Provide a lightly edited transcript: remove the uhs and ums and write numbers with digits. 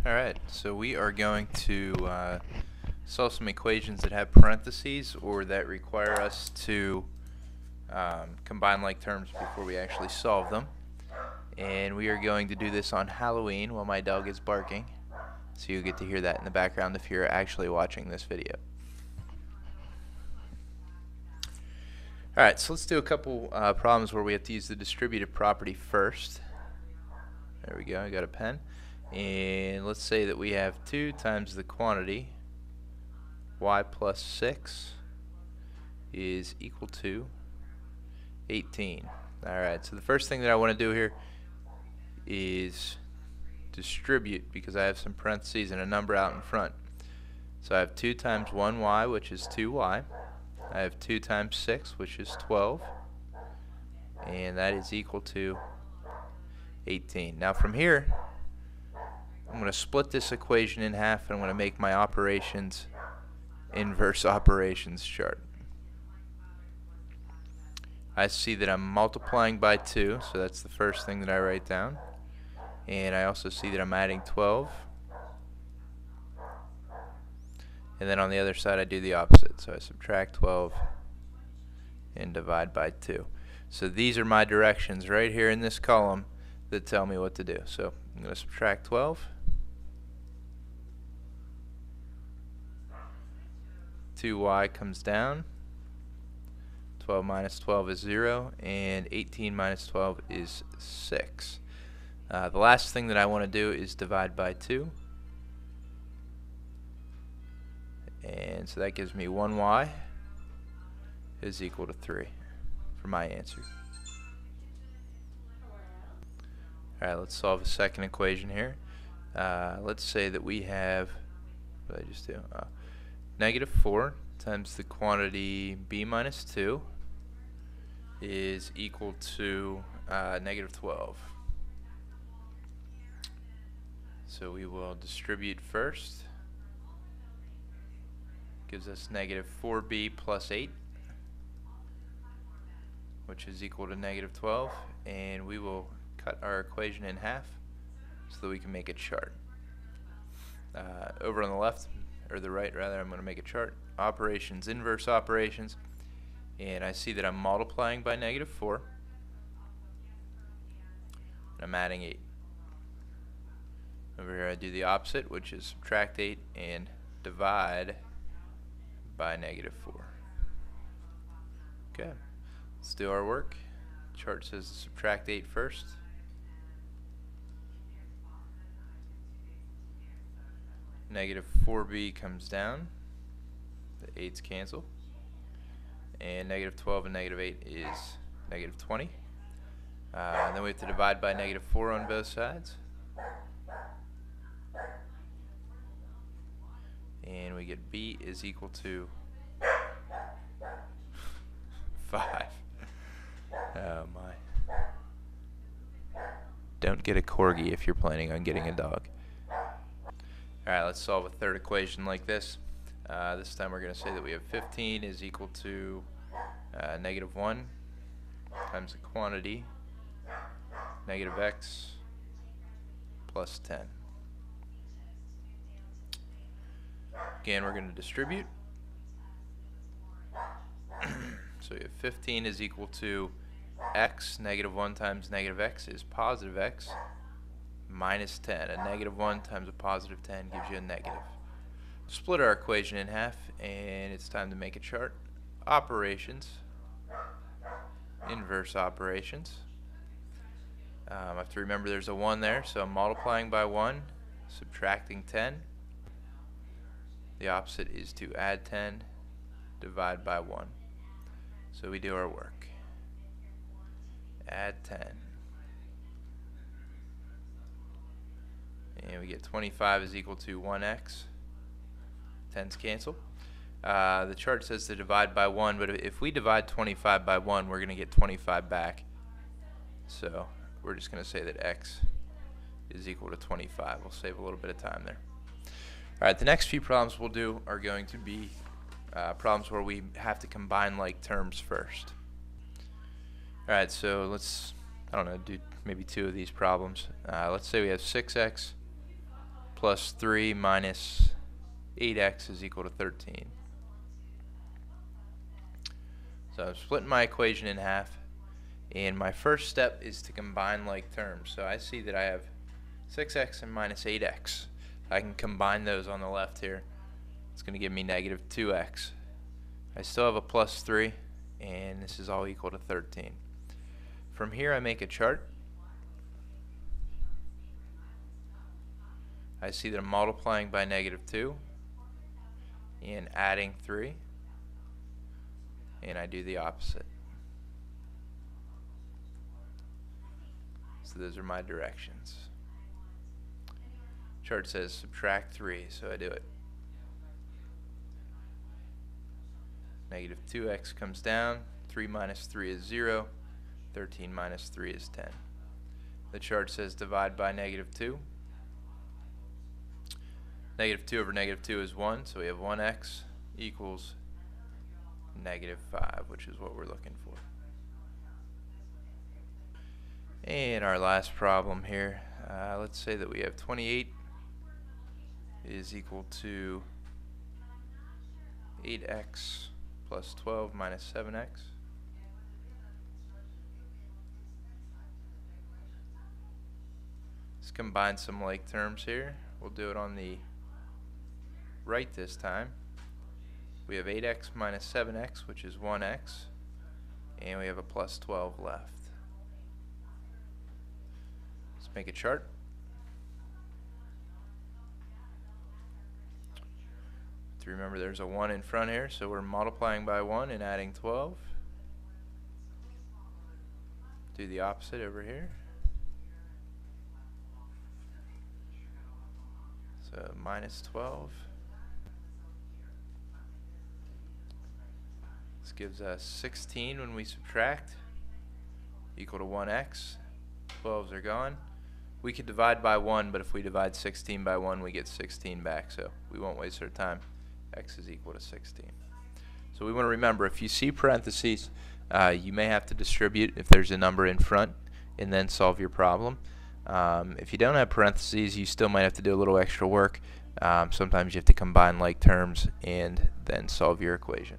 Alright, so we are going to solve some equations that have parentheses or that require us to combine like terms before we actually solve them. And we are going to do this on Halloween while my dog is barking. So you get to hear that in the background if you're actually watching this video. Alright, so let's do a couple problems where we have to use the distributive property first. There we go, I got a pen. And let's say that we have 2 times the quantity y plus 6 is equal to 18. Alright, so the first thing that I want to do here is distribute, because I have some parentheses and a number out in front. So I have 2 times 1y, which is 2y. I have 2 times 6, which is 12. And that is equal to 18. Now from here, I'm going to split this equation in half, and I'm going to make my operations inverse operations chart. I see that I'm multiplying by 2, so that's the first thing that I write down. And I also see that I'm adding 12. And then on the other side I do the opposite, so I subtract 12 and divide by 2. So these are my directions right here in this column that tell me what to do. So I'm going to subtract 12. 2y comes down. 12 minus 12 is 0, and 18 minus 12 is 6. The last thing that I want to do is divide by 2. And so that gives me 1y is equal to 3 for my answer. Alright, let's solve a second equation here. Let's say that we have, what did I just do? Negative 4 times the quantity b minus 2 is equal to negative 12. So we will distribute first. Gives us negative 4b plus 8, which is equal to negative 12. And we will cut our equation in half so that we can make a chart. Over on the left, or the right rather, I'm going to make a chart. Operations, inverse operations. And I see that I'm multiplying by negative 4. And I'm adding 8. Over here I do the opposite, which is subtract 8 and divide by negative 4. Okay, let's do our work. Chart says to subtract 8 first. Negative 4b comes down. The 8's cancel. And negative 12 and negative 8 is negative 20. And then we have to divide by negative 4 on both sides. And we get b is equal to 5. Oh my. Don't get a corgi if you're planning on getting a dog. Alright, let's solve a third equation like this. This time we're going to say that we have 15 is equal to negative 1 times the quantity negative x plus 10. Again, we're going to distribute. So we have 15 is equal to x. Negative 1 times negative x is positive x minus 10. A negative 1 times a positive 10 gives you a negative. Split our equation in half, and it's time to make a chart. Operations, inverse operations. I have to remember there's a 1 there, so I'm multiplying by 1, subtracting 10. The opposite is to add 10, divide by 1. So we do our work. Add 10. And we get 25 is equal to 1x. 10's cancel. The chart says to divide by 1, but if we divide 25 by 1, we're going to get 25 back. So we're just going to say that x is equal to 25. We'll save a little bit of time there. Alright, the next few problems we'll do are going to be problems where we have to combine like terms first. Alright, so let's, I don't know, do maybe 2 of these problems. Let's say we have 6x plus 3 minus 8x is equal to 13. So I'm splitting my equation in half, and my first step is to combine like terms. So I see that I have 6x and minus 8x. I can combine those on the left here. It's going to give me negative 2x. I still have a plus 3, and this is all equal to 13. From here I make a chart. I see that I'm multiplying by negative 2 and adding 3, and I do the opposite. So those are my directions. Chart says subtract 3, so I do it. Negative 2x comes down, 3 minus 3 is 0, 13 minus 3 is 10. The chart says divide by negative 2. Negative 2 over negative 2 is 1, so we have 1x equals negative 5, which is what we're looking for. And our last problem here, let's say that we have 28 is equal to 8x plus 12 minus 7x. Let's combine some like terms here. We'll do it on the right this time. We have 8x minus 7x, which is 1x, and we have a plus 12 left. Let's make a chart. To remember, there's a 1 in front here, so we're multiplying by 1 and adding 12. Do the opposite over here. So minus 12. This gives us 16 when we subtract, equal to 1x. 12s are gone. We could divide by 1, but if we divide 16 by 1, we get 16 back, so we won't waste our time. X is equal to 16. So we want to remember, if you see parentheses, you may have to distribute if there's a number in front and then solve your problem. If you don't have parentheses, you still might have to do a little extra work. Sometimes you have to combine like terms and then solve your equation.